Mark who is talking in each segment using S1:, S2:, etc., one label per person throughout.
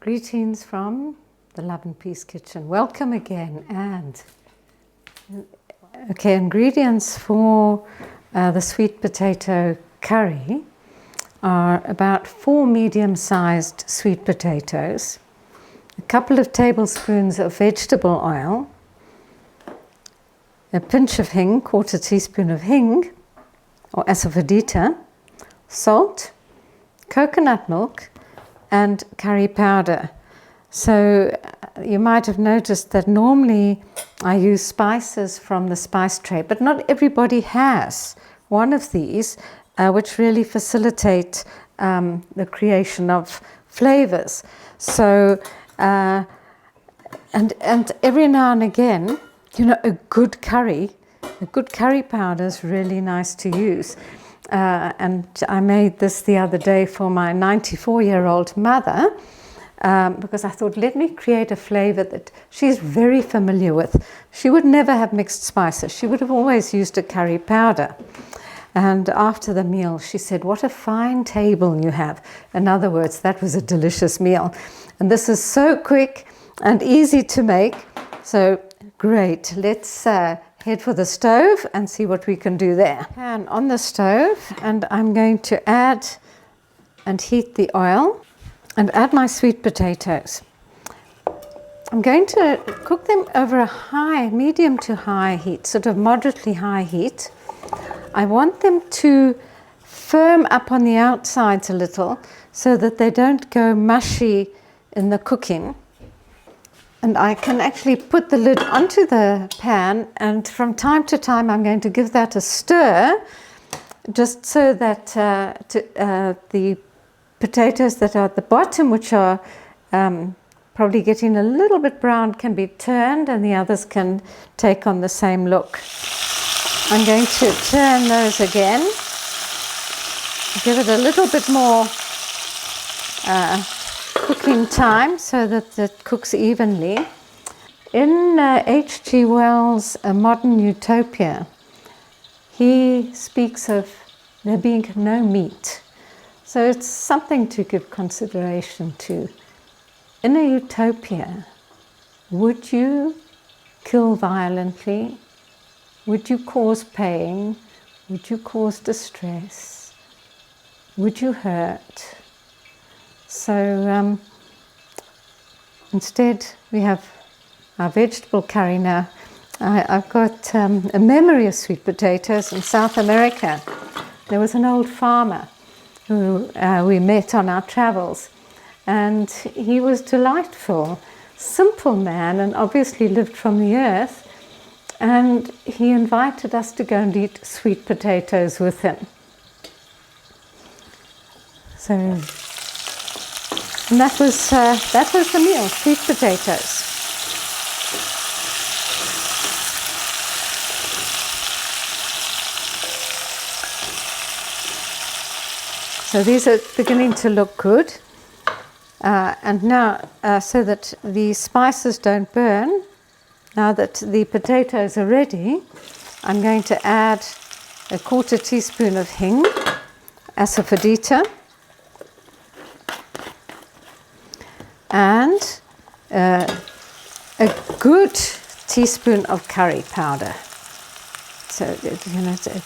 S1: Greetings from the Love and Peace Kitchen. Welcome again. And okay, ingredients for the sweet potato curry are about 4 medium-sized sweet potatoes, a couple of tablespoons of vegetable oil, a pinch of hing, 1/4 teaspoon of hing or asafoetida, salt, coconut milk, and curry powder. So you might have noticed that normally I use spices from the spice tray, but not everybody has one of these, which really facilitate the creation of flavors. So, and every now and again, you know, a good curry powder is really nice to use. And I made this the other day for my 94-year-old mother because I thought, let me create a flavor that she's very familiar with. She would never have mixed spices. She would have always used a curry powder. And after the meal, she said, what a fine table you have. In other words, that was a delicious meal. And this is so quick and easy to make. So great. Let's head for the stove and see what we can do there. Pan on the stove, and I'm going to add and heat the oil and add my sweet potatoes. I'm going to cook them over a medium to high heat, sort of moderately high heat. I want them to firm up on the outsides a little so that they don't go mushy in the cooking. And I can actually put the lid onto the pan, and from time to time I'm going to give that a stir, just so that the potatoes that are at the bottom, which are probably getting a little bit brown, can be turned and the others can take on the same look. I'm going to turn those again, give it a little bit more cooking time so that it cooks evenly. In H.G. Wells' A Modern Utopia, he speaks of there being no meat. So it's something to give consideration to. In a utopia, would you kill violently? Would you cause pain? Would you cause distress? Would you hurt? So instead we have our vegetable curry now. I've got a memory of sweet potatoes in South America. There was an old farmer who we met on our travels, and he was delightful, simple man, and obviously lived from the earth, and he invited us to go and eat sweet potatoes with him. So and that was the meal, sweet potatoes. So these are beginning to look good. And now, so that the spices don't burn, now that the potatoes are ready, I'm going to add a 1/4 teaspoon of hing, asafoetida, and a good teaspoon of curry powder. So it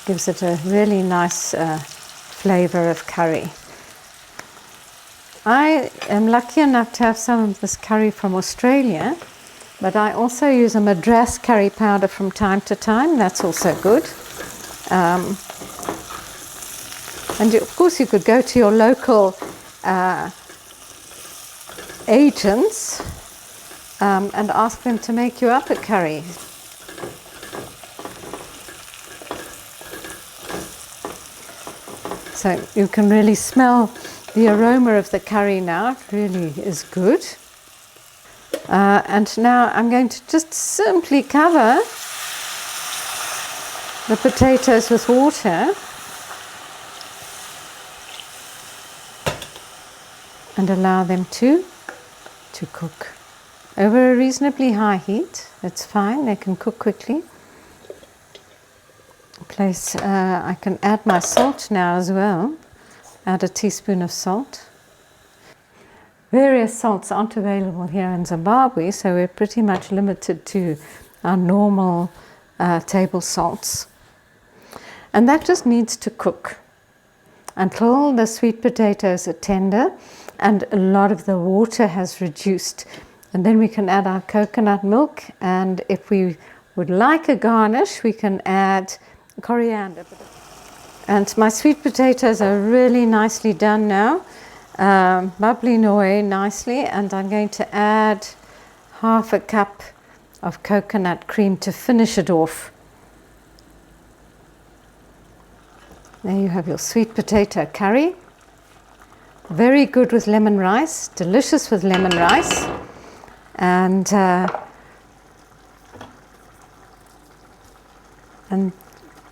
S1: gives it a really nice flavor of curry. I am lucky enough to have some of this curry from Australia, but I also use a Madras curry powder from time to time. That's also good. And of course you could go to your local agents and ask them to make you up a curry. So you can really smell the aroma of the curry now. It really is good. And now I'm going to just simply cover the potatoes with water and allow them to cook over a reasonably high heat. That's fine, they can cook quickly. I can add my salt now as well. Add a teaspoon of salt. various salts aren't available here in Zimbabwe, so we're pretty much limited to our normal table salts. And that just needs to cook until the sweet potatoes are tender and a lot of the water has reduced. And then we can add our coconut milk, and if we would like a garnish, we can add coriander. And my sweet potatoes are really nicely done now, bubbling away nicely, and I'm going to add half a cup of coconut cream to finish it off. There you have your sweet potato curry. Very good with lemon rice, delicious with lemon rice. And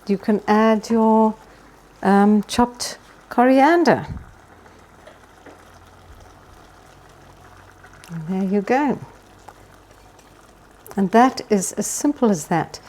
S1: you can add your chopped coriander. And there you go. And that is as simple as that.